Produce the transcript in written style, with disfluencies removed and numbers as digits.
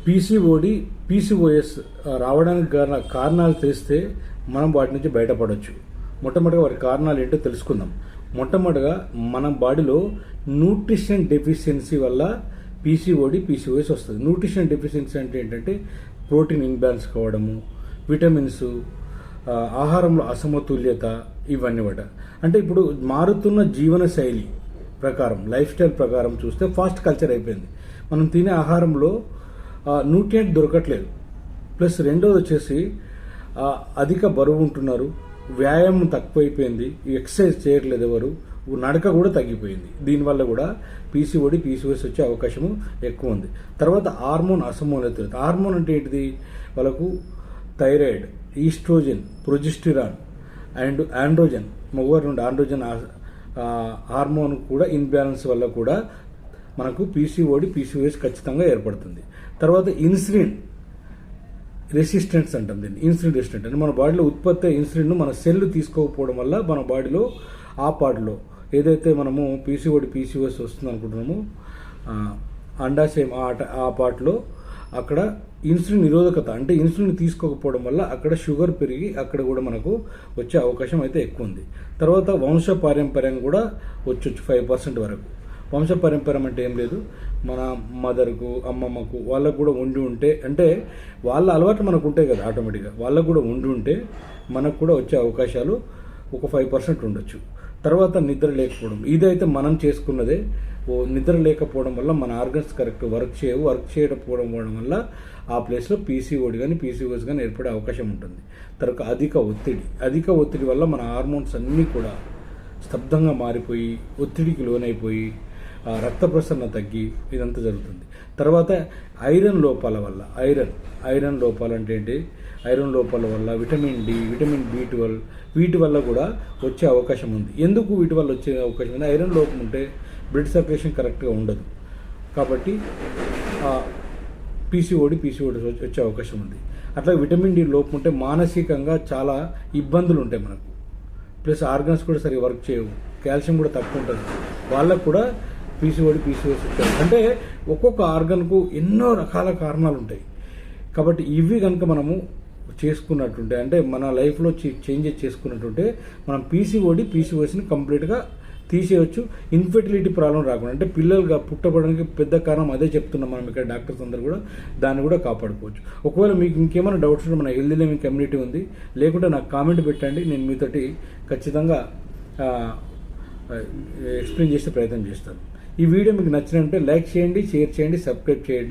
PCOD PCOS రావడానికి కారణాలు తెలిస్తే మనం వాటి నుంచి బయటపడవచ్చు. మొట్టమొదటిగా వాటి కారణాలు ఏంటో తెలుసుకుందాం. మొట్టమొదటిగా మన బాడీలో న్యూట్రిషన్ డెఫిషియన్సీ వల్ల పీసీఓడి పీసీఓఎస్ వస్తుంది. న్యూట్రిషన్ డెఫిషియన్సీ అంటే ఏంటంటే ప్రోటీన్ ఇన్బ్యాలెన్స్ కావడము, విటమిన్స్, ఆహారంలో అసమతుల్యత, ఇవన్నీ కూడా. అంటే ఇప్పుడు మారుతున్న జీవన శైలి ప్రకారం, లైఫ్ స్టైల్ ప్రకారం చూస్తే ఫాస్ట్ కల్చర్ అయిపోయింది. మనం తినే ఆహారంలో న్యూట్రియంట్ దొరకట్లేదు. ప్లస్ రెండోది వచ్చేసి అధిక బరువు ఉంటున్నారు, వ్యాయామం తక్కువైపోయింది, ఎక్సర్సైజ్ చేయట్లేదు ఎవరు, నడక కూడా తగ్గిపోయింది. దీనివల్ల కూడా పీసీఓడి పీసీఓఎస్ వచ్చే అవకాశము ఎక్కువ ఉంది. తర్వాత హార్మోన్ అసమతుల్యత. హార్మోన్ అంటే ఏంటిది? వాళ్ళకు thyroid, estrogen, progesterone and androgen, మగవారి నుండి ఆండ్రోజన్ హార్మోన్ కూడా ఇన్బ్యాలెన్స్ వల్ల కూడా మనకు పీసీఓడి పీసీఓఎస్ ఖచ్చితంగా ఏర్పడుతుంది. తర్వాత ఇన్సులిన్ రెసిస్టెన్స్ అంటాం దీన్ని. ఇన్సులిన్ రెసిస్టెంట్ అంటే మన బాడీలో ఉత్పత్తి ఇన్సులిన్ మన సెల్ తీసుకోకపోవడం వల్ల మన బాడీలో ఆ పార్ట్లో ఏదైతే మనము పీసీఓడి పీసీఓఎస్ వస్తుంది అనుకుంటున్నామో అండాశయం ఆ పార్ట్లో అక్కడ ఇన్సులిన్ నిరోధకత అంటే ఇన్సులిన్ తీసుకోకపోవడం వల్ల అక్కడ షుగర్ పెరిగి అక్కడ కూడా మనకు వచ్చే అవకాశం అయితే ఎక్కువ ఉంది. తర్వాత వంశపారంపర్యం కూడా వచ్చొచ్చు 5% వరకు. వంశపారంపర్యం అంటే ఏం లేదు, మన మదర్కు, అమ్మమ్మకు వాళ్ళకు కూడా ఉండి ఉంటే, అంటే వాళ్ళ అలవాటు మనకు ఉంటాయి కదా ఆటోమేటిక్గా, వాళ్ళకు కూడా ఉండి ఉంటే మనకు కూడా వచ్చే అవకాశాలు ఒక 5% ఉండొచ్చు. తర్వాత నిద్ర లేకపోవడం, ఇదైతే మనం చేసుకున్నదే. నిద్ర లేకపోవడం వల్ల మన ఆర్గన్స్ కరెక్ట్ వర్క్ చేయకపోవడం వల్ల ఆ ప్లేస్లో పీసీఓడి కానీ పీసీఓఎస్ కానీ ఏర్పడే అవకాశం ఉంటుంది. తర్వాత అధిక ఒత్తిడి వల్ల మన హార్మోన్స్ అన్నీ కూడా స్తబ్దంగా మారిపోయి ఒత్తిడికి లోనైపోయి రక్త ప్రసరణ తగ్గి ఇదంతా జరుగుతుంది. తర్వాత ఐరన్ లోపాల వల్ల, ఐరన్ లోపాలు అంటే ఏంటి? ఐరన్ లోపాల వల్ల విటమిన్ డి, విటమిన్ B12 వీటి వల్ల కూడా వచ్చే అవకాశం ఉంది. ఎందుకు వీటి వల్ల వచ్చే అవకాశం ఉంది? ఐరన్ లోపం ఉంటే బ్లడ్ సర్క్యులేషన్ కరెక్ట్గా ఉండదు, కాబట్టి పీసీఓడి వచ్చే అవకాశం ఉంది. అట్లా విటమిన్ డి లోపం ఉంటే మానసికంగా చాలా ఇబ్బందులు ఉంటాయి మనకు. ప్లస్ ఆర్గన్స్ కూడా సరిగా వర్క్ చేయవు, కాల్షియం కూడా తక్కువ ఉంటుంది, వాళ్ళకు కూడా పీసీఓడి పీసీఓఎస్ వచ్చాయి. అంటే ఒక్కొక్క ఆర్గన్కు ఎన్నో రకాల కారణాలు ఉంటాయి. కాబట్టి ఇవి కనుక మనము చేసుకున్నట్టుంటే, అంటే మన లైఫ్లో చేంజెస్ చేసుకున్నట్టుంటే మనం పీసీఓడి పీసీఓఎస్ని కంప్లీట్గా తీసేయచ్చు. ఇన్ఫెర్టిలిటీ ప్రాబ్లం రాకుండా, అంటే పిల్లలుగా పుట్టబడడానికి పెద్ద కారణం అదే చెప్తున్నాం మనం ఇక్కడ డాక్టర్స్ అందరూ కూడా, దాన్ని కూడా కాపాడుకోవచ్చు. ఒకవేళ మీకు ఇంకేమైనా డౌట్స్ ఉంటే మన హెల్దీ లివింగ్ కమ్యూనిటీ ఉంది, లేకుంటే నాకు కామెంట్ పెట్టండి, నేను మీతోటి ఖచ్చితంగా ఎక్స్ప్లెయిన్ చేసే ప్రయత్నం చేస్తాను. ఈ వీడియో మీకు నచ్చినట్టే లైక్ చేయండి, షేర్ చేయండి, సబ్స్క్రైబ్ చేయండి.